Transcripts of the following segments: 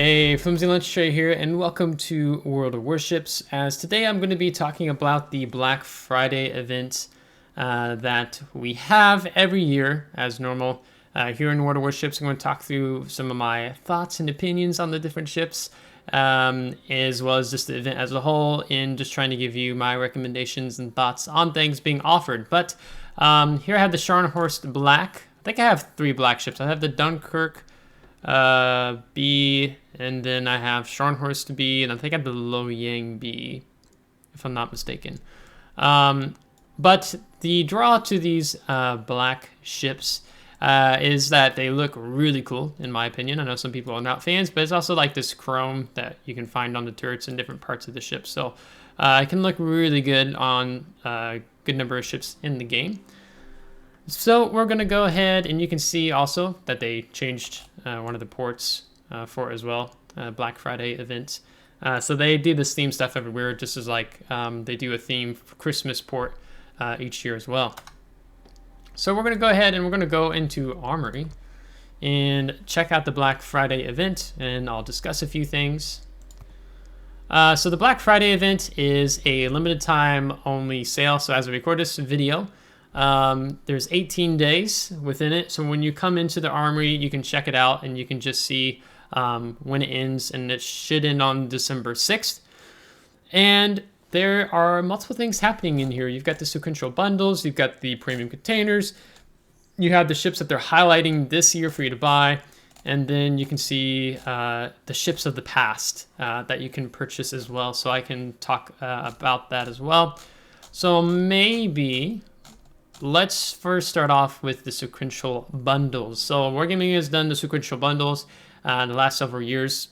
Hey, FlimsyLunchTray here, and welcome to World of Warships. As today I'm going to be talking about the Black Friday event that we have every year as normal. Here in World of Warships, I'm going to talk through some of my thoughts and opinions on the different ships, as well as just the event as a whole, and just trying to give you my recommendations and thoughts on things being offered. But here I have the Scharnhorst Black. I think I have three black ships. I have the Dunkirk B, and then I have Scharnhorst B, and I think I have the Loyang B, if I'm not mistaken. But the draw to these black ships is that they look really cool, in my opinion. I know some people are not fans, but it's also like this chrome that you can find on the turrets in different parts of the ship. So it can look really good on a good number of ships in the game. So we're going to go ahead, and you can see also that they changed one of the ports for it as well, Black Friday event. So they do this theme stuff everywhere, just as like they do a theme for Christmas port each year as well. So we're going to go ahead and we're going to go into Armory and check out the Black Friday event, and I'll discuss a few things. So the Black Friday event is a limited time only sale. So as I record this video, there's 18 days within it. So when you come into the Armory, you can check it out and you can just see when it ends, and it should end on December 6th. And there are multiple things happening in here. You've got the Sequential Bundles, you've got the premium containers, you have the ships that they're highlighting this year for you to buy, and then you can see the ships of the past that you can purchase as well. So I can talk about that as well. So maybe let's first start off with the Sequential Bundles. So Wargaming has done the Sequential Bundles in the last several years.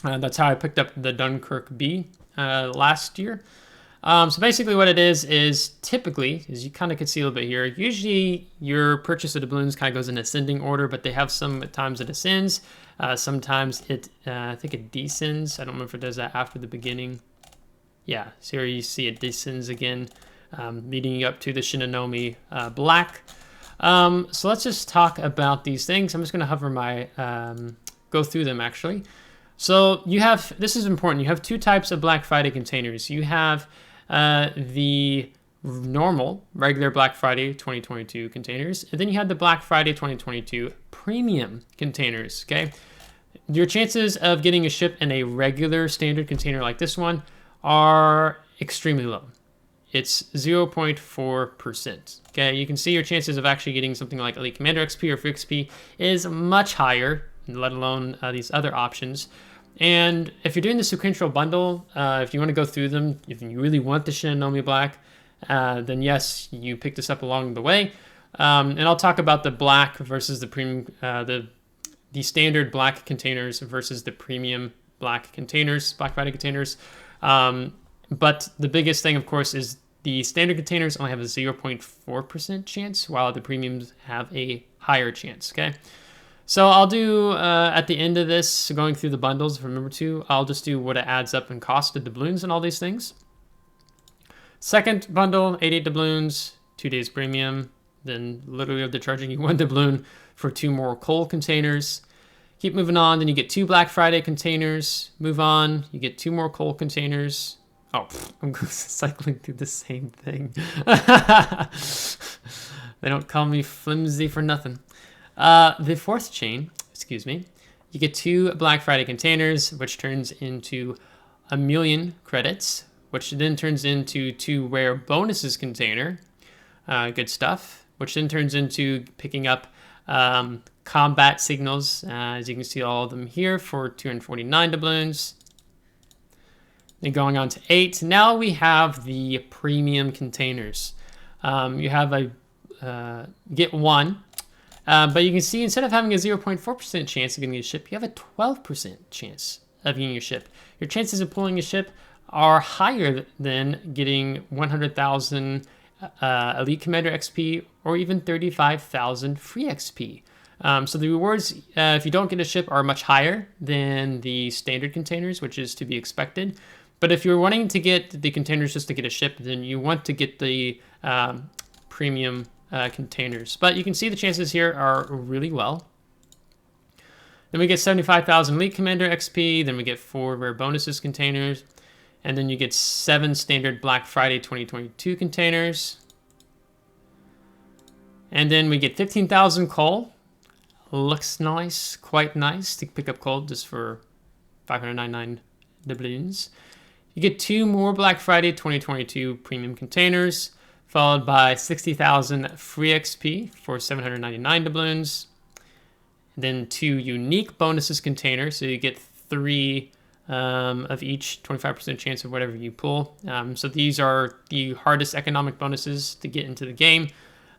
That's how I picked up the Dunkirk B last year. So basically what it is typically, as you kind of can see a little bit here, usually your purchase of the balloons kind of goes in ascending order, but they have some at times it ascends. Sometimes it, I think it descends. I don't remember if it does that after the beginning. Yeah, so here you see it descends again, leading you up to the Shinanomi Black. So let's just talk about these things. I'm just going to hover my, go through them actually. So you have, this is important, you have two types of Black Friday containers. You have the normal, regular Black Friday 2022 containers, and then you have the Black Friday 2022 premium containers, okay? Your chances of getting a ship in a regular standard container like this one are extremely low. It's 0.4%. Okay, you can see your chances of actually getting something like Elite Commander XP or Free XP is much higher, let alone these other options. And if you're doing the Sequential Bundle, if you want to go through them, if you really want the Shinanomi Black, then yes, you pick this up along the way. And I'll talk about the black versus the premium, the standard black containers versus the premium black containers, Black Friday containers. But the biggest thing, of course, is the standard containers only have a 0.4% chance, while the premiums have a higher chance, okay? So I'll do, at the end of this, going through the bundles, if I remember to, I'll just do what it adds up in cost of doubloons and all these things. Second bundle, 88 doubloons, 2 days premium. Then literally they're charging you 1 doubloon for 2 more coal containers. Keep moving on, then you get 2 Black Friday containers. Move on, you get 2 more coal containers. Oh, I'm cycling through the same thing. They don't call me flimsy for nothing. The fourth chain, excuse me, you get 2 Black Friday containers, which turns into 1,000,000 credits, which then turns into 2 rare bonuses container. Good stuff, which then turns into picking up combat signals, as you can see all of them here for 249 doubloons. Then going on to 8, now we have the premium containers. You have a get 1, but you can see instead of having a 0.4% chance of getting a ship, you have a 12% chance of getting a ship. Your chances of pulling a ship are higher than getting 100,000 Elite Commander XP or even 35,000 free XP. So the rewards, if you don't get a ship, are much higher than the standard containers, which is to be expected. But if you're wanting to get the containers just to get a ship, then you want to get the premium containers. But you can see the chances here are really well. Then we get 75,000 Elite Commander XP. Then we get 4 rare bonuses containers. And then you get 7 standard Black Friday 2022 containers. And then we get 15,000 coal. Looks nice, quite nice to pick up coal just for 599 doubloons. You get 2 more Black Friday 2022 premium containers, followed by 60,000 free XP for 799 doubloons. Then 2 unique bonuses containers, so you get 3 of each, 25% chance of whatever you pull. So these are the hardest economic bonuses to get into the game.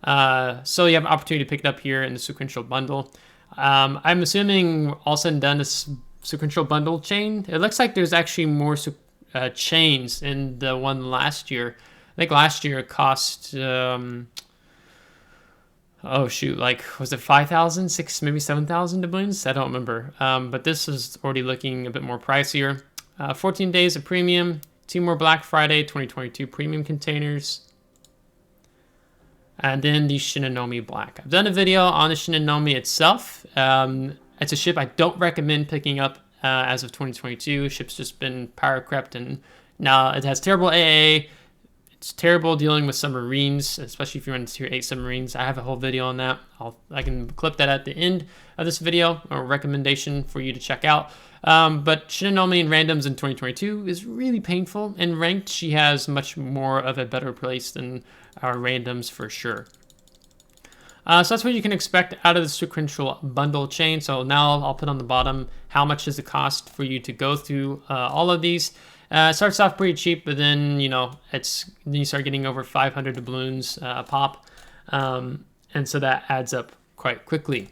So you have an opportunity to pick it up here in the Sequential Bundle. I'm assuming all said and done this Sequential Bundle chain, it looks like there's actually more chains in the one last year. I think last year it cost, oh shoot, like was it 5,000, 6, maybe 7,000 doubloons? I don't remember. But this is already looking a bit more pricier. 14 days of premium, 2 more Black Friday 2022 premium containers. And then the Shinanomi Black. I've done a video on the Shinanomi itself. It's a ship I don't recommend picking up as of 2022. Ship's just been power crept, and now it has terrible AA. It's terrible dealing with submarines, especially if you run tier 8 submarines. I have a whole video on that. I can clip that at the end of this video, or recommendation for you to check out. But Shinanomi in randoms in 2022 is really painful. In ranked, she has much more of a better place than our randoms for sure. So that's what you can expect out of the Sequential Bundle chain. So now I'll put on the bottom how much does it cost for you to go through all of these. It starts off pretty cheap, but then then you start getting over 500 doubloons a pop, and so that adds up quite quickly.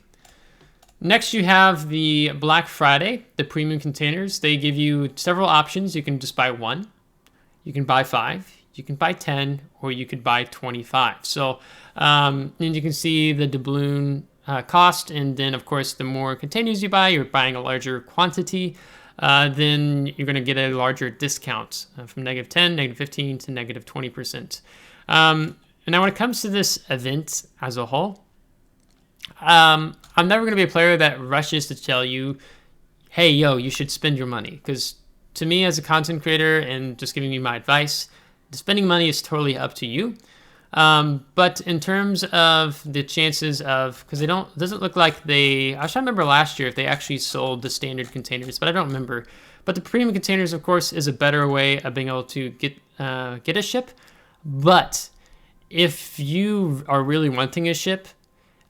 Next, you have the Black Friday, the premium containers. They give you several options. You can just buy 1, you can buy 5, you can buy 10, or you could buy 25. So, and you can see the doubloon cost, and then of course, the more containers you buy, you're buying a larger quantity. Then you're going to get a larger discount from -10, -15 to -20%. And now when it comes to this event as a whole, I'm never going to be a player that rushes to tell you, hey, yo, you should spend your money. Because to me as a content creator and just giving you my advice, spending money is totally up to you. But in terms of the chances of, because it doesn't look like I was trying to remember last year if they actually sold the standard containers, but I don't remember. But the premium containers, of course, is a better way of being able to get a ship. But if you are really wanting a ship,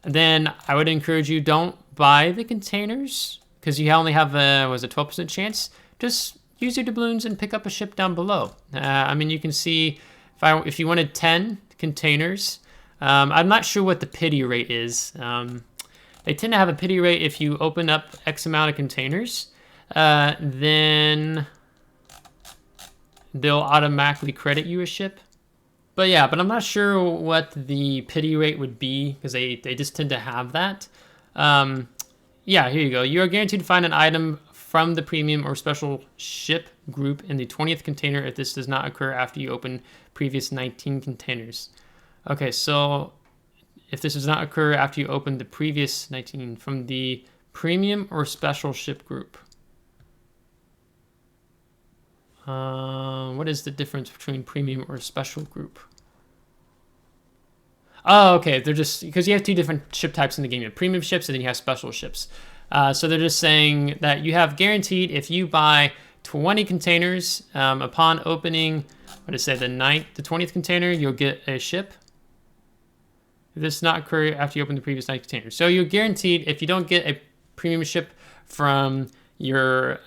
then I would encourage you, don't buy the containers because you only have a 12% chance. Just use your doubloons and pick up a ship down below. I mean, you can see if you wanted 10 containers, I'm not sure what the pity rate is. They tend to have a pity rate if you open up X amount of containers, then they'll automatically credit you a ship. But I'm not sure what the pity rate would be because they just tend to have that. Here you go. You are guaranteed to find an item from the premium or special ship group in the 20th container if this does not occur after you open previous 19 containers. Okay, so if this does not occur after you open the previous 19 from the premium or special ship group. What is the difference between premium or special group? Oh, okay, they're just, because you have 2 different ship types in the game. You have premium ships and then you have special ships. So they're just saying that you have guaranteed if you buy 20 containers upon opening, what did it say, the 20th container, you'll get a ship. If this does not occur after you open the previous 9 containers. So you're guaranteed if you don't get a premium ship from your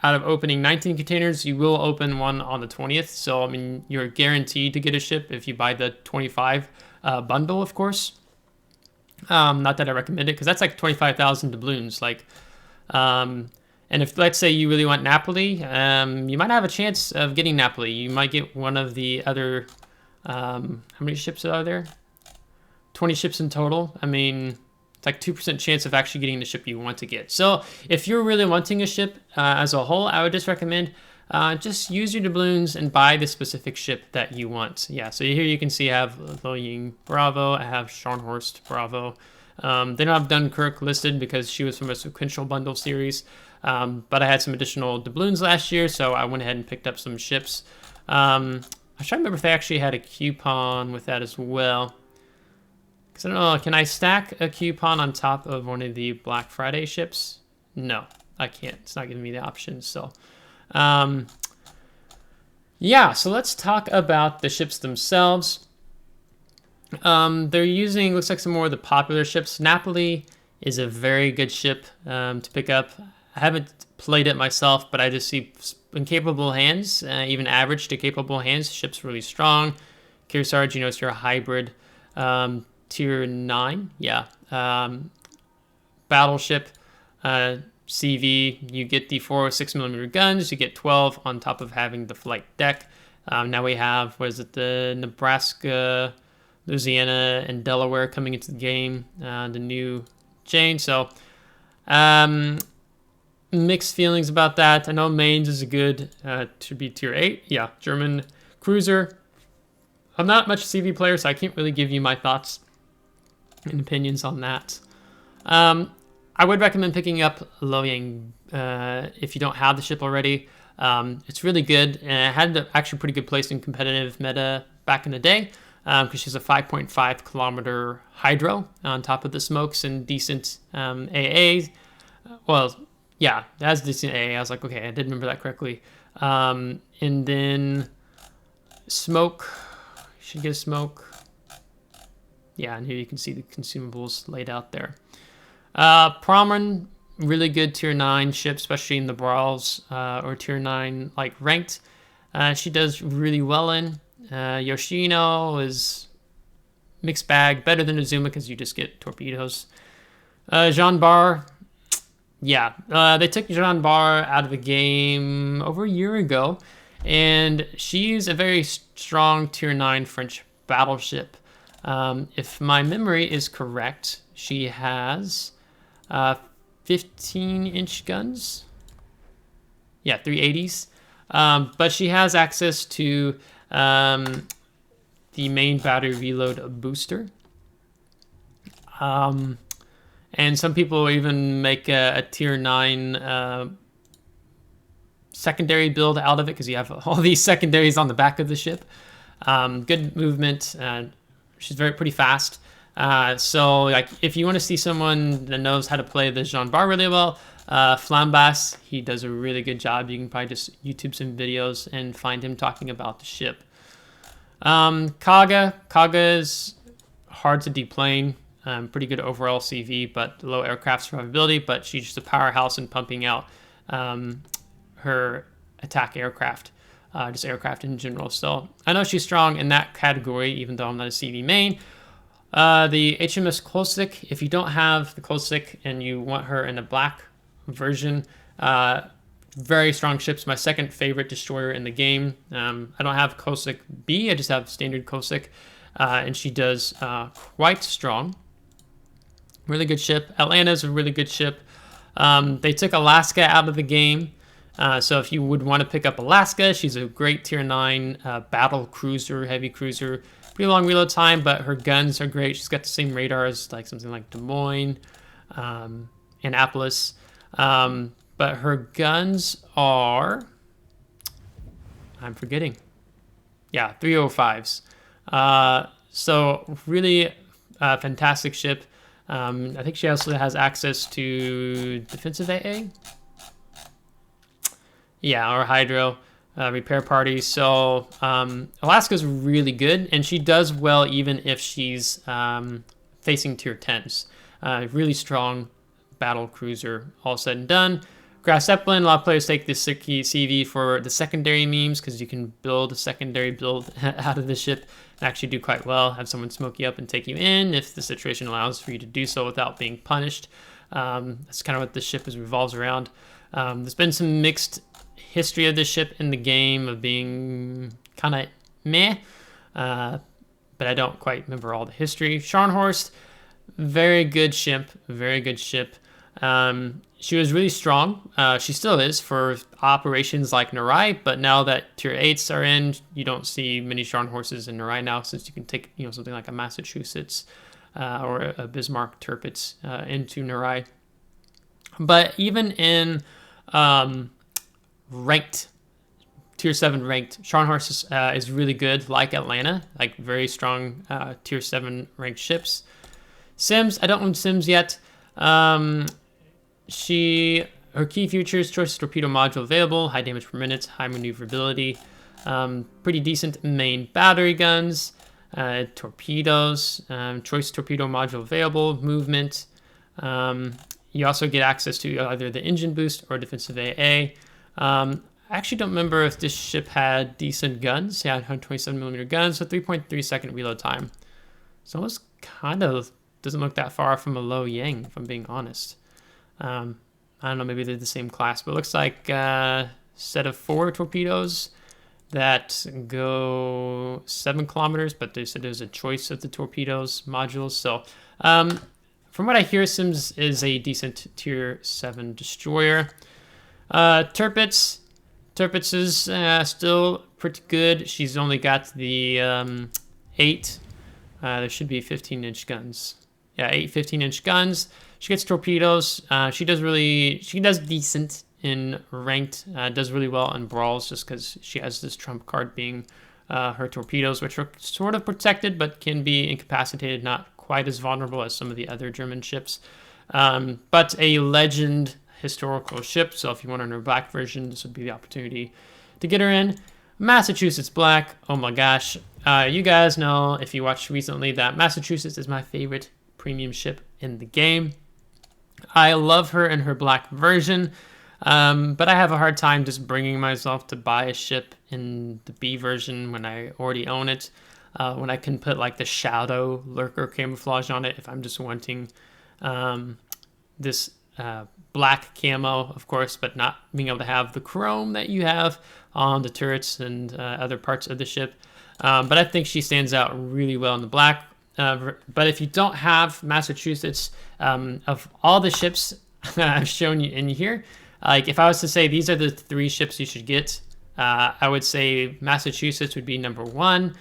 out of opening 19 containers, you will open one on the 20th. So, I mean, you're guaranteed to get a ship if you buy the 25 bundle, of course. Not that I recommend it, because that's like 25,000 doubloons. And if, let's say, you really want Napoli, you might have a chance of getting Napoli. You might get one of the other, how many ships are there? 20 ships in total. I mean, it's like 2% chance of actually getting the ship you want to get. So if you're really wanting a ship as a whole, I would just recommend just use your doubloons and buy the specific ship that you want. Yeah, so here you can see I have Loying Bravo, I have Scharnhorst Bravo. They don't have Dunkirk listed because she was from a Sequential Bundle series, but I had some additional doubloons last year, so I went ahead and picked up some ships. I was trying to remember if they actually had a coupon with that as well. Because I don't know, can I stack a coupon on top of one of the Black Friday ships? No, I can't. It's not giving me the option, so... yeah, so let's talk about the ships themselves. They're using, looks like some more of the popular ships. Napoli is a very good ship to pick up. I haven't played it myself, but I just see in capable hands, even average to capable hands, ship's really strong. Kearsarge, you know, it's your hybrid. Tier 9, yeah. Battleship, CV, you get the 406mm guns, you get 12 on top of having the flight deck. Now we have, what is it, the Nebraska, Louisiana, and Delaware coming into the game, the new chain. So, mixed feelings about that. I know Mainz is a good, to be tier 8. Yeah, German cruiser. I'm not much CV player, so I can't really give you my thoughts and opinions on that. I would recommend picking up Loyang if you don't have the ship already. It's really good, and it had actually pretty good place in competitive meta back in the day because she's a 5.5 kilometer hydro on top of the smokes and decent AA. Well, yeah, it has decent AA. I was like, okay, I did remember that correctly. And then smoke, should get a smoke. Yeah, and here you can see the consumables laid out there. Promran, really good tier 9 ship, especially in the brawls or tier 9 like ranked. She does really well in. Yoshino is mixed bag, better than Azuma because you just get torpedoes. Jean Bar, yeah, they took Jean Bar out of the game over a year ago, and she's a very strong tier 9 French battleship. If my memory is correct, she has 15-inch guns. Yeah, 380s. But she has access to the main battery reload booster. And some people even make a tier 9 secondary build out of it because you have all these secondaries on the back of the ship. Good movement. She's pretty fast. So like if you want to see someone that knows how to play the Jean Bar really well, Flambas, he does a really good job. You can probably just YouTube some videos and find him talking about the ship. Kaga is hard to deplane. Pretty good overall CV, but low aircraft survivability, but she's just a powerhouse in pumping out her attack aircraft. Just aircraft in general. So I know she's strong in that category, even though I'm not a CV main. The HMS Kolsik, if you don't have the Kolsik and you want her in a black version, very strong ships. My second favorite destroyer in the game. I don't have Kolsik B, I just have standard Kolsik, and she does quite strong. Really good ship. Atlanta's a really good ship. They took Alaska out of the game. So if you would want to pick up Alaska, she's a great tier 9 battle cruiser, heavy cruiser. Pretty long reload time, but her guns are great. She's got the same radar as like something like Des Moines, Annapolis. But her guns are, I'm forgetting. Yeah, 305s. So really fantastic ship. I think she also has access to defensive AA. Yeah, or hydro repair parties. So Alaska's really good, and she does well even if she's facing tier 10s. Really strong battle cruiser, all said and done. Grass Zeppelin, a lot of players take this CV for the secondary memes because you can build a secondary build out of the ship and actually do quite well. Have someone smoke you up and take you in if the situation allows for you to do so without being punished. That's kind of what this ship revolves around. There's been some mixed history of this ship in the game of being kind of meh, but I don't quite remember all the history. Scharnhorst, very good ship, very good ship. She was really strong. She still is for operations like Narai, but now that tier 8s are in, you don't see many Scharnhorses in Narai now since you can take something like a Massachusetts or a Bismarck Tirpitz into Narai. But even in ranked, Tier 7 ranked, Scharnhorst is really good, like Atlanta, like very strong Tier 7 ranked ships. Sims, I don't own Sims yet. Her key features: choice torpedo module available, high damage per minute, high maneuverability, pretty decent main battery guns, torpedoes, choice torpedo module available, movement. You also get access to either the engine boost or defensive AA. I actually don't remember if this ship had decent guns. Yeah, 127mm guns with 3.3 second reload time. So it's kind of doesn't look that far from a low Yang, if I'm being honest. I don't know, maybe they're the same class, but it looks like a set of 4 torpedoes that go 7 kilometers, but they said there's a choice of the torpedoes modules. So from what I hear, Sims is a decent Tier 7 destroyer. Tirpitz is still pretty good. She's only got the 8. There should be 15-inch guns. Yeah, 8 15-inch guns. She gets torpedoes. She does decent in ranked. Does really well in brawls just because she has this trump card being her torpedoes, which are sort of protected but can be incapacitated, not quite as vulnerable as some of the other German ships. But a legend historical ship, so if you want her black version, this would be the opportunity to get her in. Massachusetts Black, oh my gosh. You guys know, if you watched recently, that Massachusetts is my favorite premium ship in the game. I love her in her black version, but I have a hard time just bringing myself to buy a ship in the B version when I already own it, when I can put like the shadow lurker camouflage on it if I'm just wanting this black camo, of course, but not being able to have the chrome that you have on the turrets and other parts of the ship. But I think she stands out really well in the black. But if you don't have Massachusetts, of all the ships I've shown you in here, like if I was to say these are the 3 ships you should get, I would say Massachusetts would be number 1.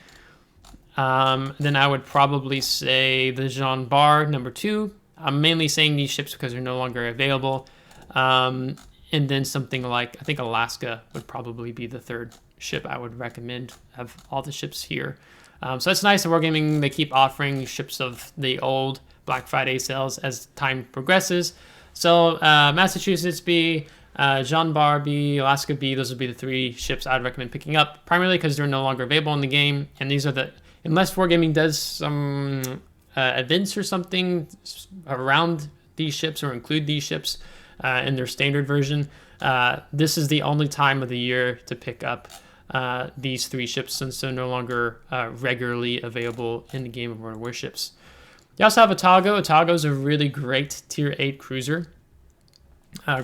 Then I would probably say the Jean Bar number 2. I'm mainly saying these ships because they're no longer available. And then something like, I think Alaska would probably be the 3rd ship I would recommend of all the ships here. So it's nice that Wargaming, they keep offering ships of the old Black Friday sales as time progresses. So Massachusetts B, Jean Bar B, Alaska B, those would be the 3 ships I'd recommend picking up, primarily because they're no longer available in the game. And these are the, unless Wargaming does some events or something around these ships or include these ships in their standard version, this is the only time of the year to pick up these 3 ships, since they're no longer regularly available in the game of World of Warships. You also have Otago. Otago is a really great Tier 8 cruiser.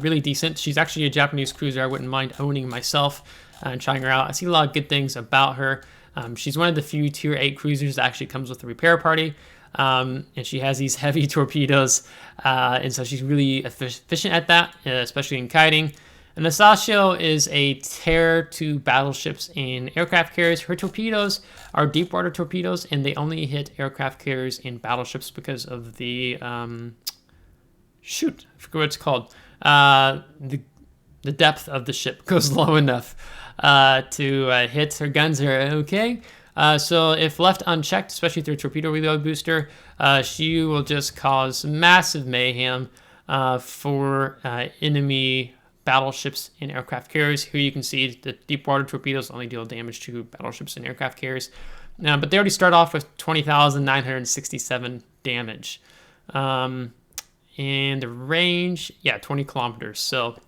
Really decent. She's actually a Japanese cruiser I wouldn't mind owning myself and trying her out. I see a lot of good things about her. She's one of the few Tier 8 cruisers that actually comes with a repair party. And she has these heavy torpedoes, and so she's really efficient at that, especially in kiting. And Asashio is a terror to battleships and aircraft carriers. Her torpedoes are deep water torpedoes, and they only hit aircraft carriers and battleships because of the I forget what it's called. The depth of the ship goes low enough to hit. Her guns are okay. So if left unchecked, especially through a torpedo reload booster, she will just cause massive mayhem for enemy battleships and aircraft carriers. Here you can see the deep water torpedoes only deal damage to battleships and aircraft carriers. But they already start off with 20,967 damage. And the range, 20 kilometers. So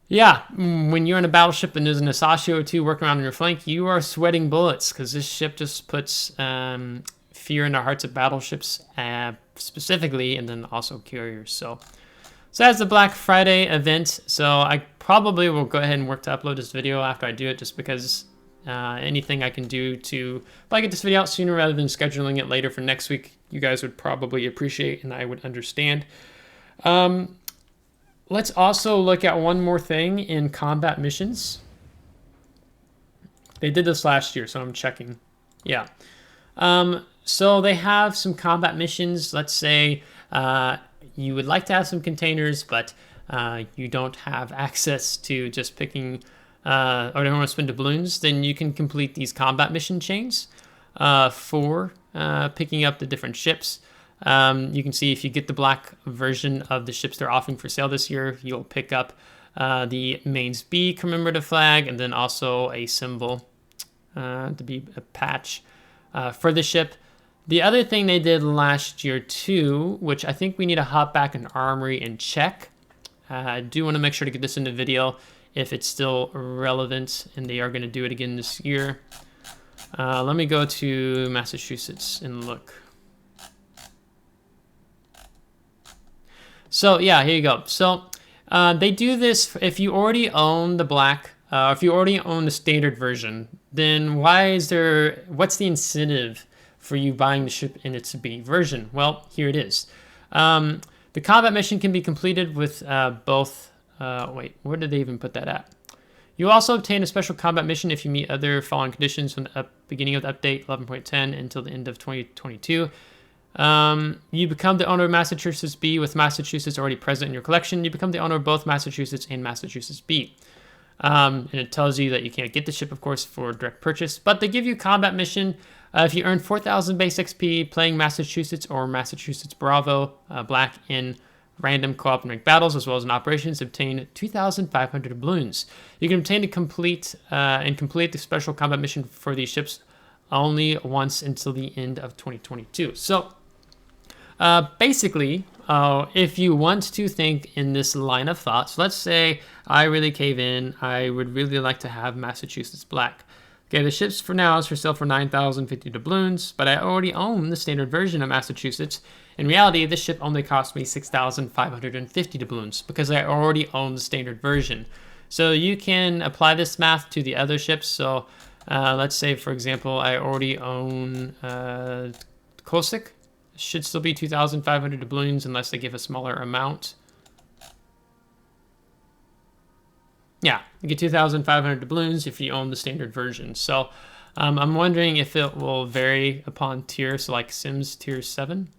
yeah, when you're in a battleship and there's an Asashio or 2 working around on your flank, you are sweating bullets because this ship just puts fear in the hearts of battleships specifically, and then also carriers. So that's the Black Friday event. So I probably will go ahead and work to upload this video after I do it, just because anything I can do to, if I get this video out sooner rather than scheduling it later for next week, you guys would probably appreciate and I would understand. Let's also look at one more thing in combat missions. They did this last year, so I'm checking. Yeah. So they have some combat missions. Let's say you would like to have some containers, but you don't have access to just picking or don't want to spend doubloons, then you can complete these combat mission chains for picking up the different ships. You can see if you get the black version of the ships they're offering for sale this year, you'll pick up the mains B commemorative flag, and then also a symbol to be a patch for the ship. The other thing they did last year too, which I think we need to hop back in Armory and check. I do want to make sure to get this in the video if it's still relevant, and they are going to do it again this year. Let me go to Massachusetts and look. So yeah, here you go. So they do this if you already own the black, if you already own the standard version, then what's the incentive for you buying the ship in its B version? Well, here it is. The combat mission can be completed with both, wait, where did they even put that at? You also obtain a special combat mission if you meet other following conditions from the beginning of the update 11.10 until the end of 2022. You become the owner of Massachusetts B with Massachusetts already present in your collection. You become the owner of both Massachusetts and Massachusetts B. And it tells you that you can't get the ship, of course, for direct purchase, but they give you a combat mission. If you earn 4,000 base XP playing Massachusetts or Massachusetts Bravo Black in random co-op and ranked battles, as well as in operations, obtain 2,500 doubloons. You can obtain to complete the special combat mission for these ships only once until the end of 2022. So basically, if you want to think in this line of thought, so let's say I really cave in, I would really like to have Massachusetts Black. Okay, the ships for now is for sale for 9,050 doubloons, but I already own the standard version of Massachusetts. In reality, this ship only cost me 6,550 doubloons because I already own the standard version. So you can apply this math to the other ships. So let's say, for example, I already own Kosik. Should still be 2,500 doubloons unless they give a smaller amount. Yeah, you get 2,500 doubloons if you own the standard version. So I'm wondering if it will vary upon tier, so like Sims tier 7.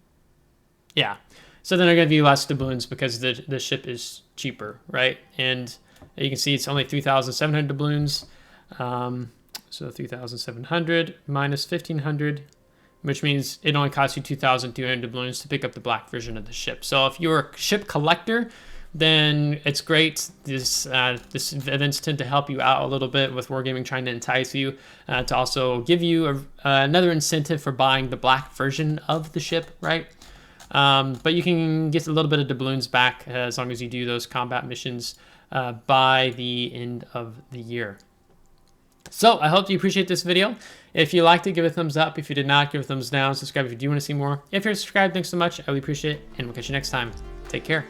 Yeah, so then they're going to be less doubloons because the ship is cheaper, right? And you can see it's only 3,700 doubloons. So 3,700 minus 1,500, which means it only costs you 2,200 doubloons to pick up the black version of the ship. So if you're a ship collector, then it's great. This events tend to help you out a little bit with Wargaming trying to entice you to also give you another incentive for buying the black version of the ship, right? But you can get a little bit of doubloons back as long as you do those combat missions by the end of the year. So I hope you appreciate this video. If you liked it, give it a thumbs up. If you did not, give it a thumbs down. Subscribe if you do want to see more. If you're subscribed, thanks so much. I really appreciate it, and we'll catch you next time. Take care.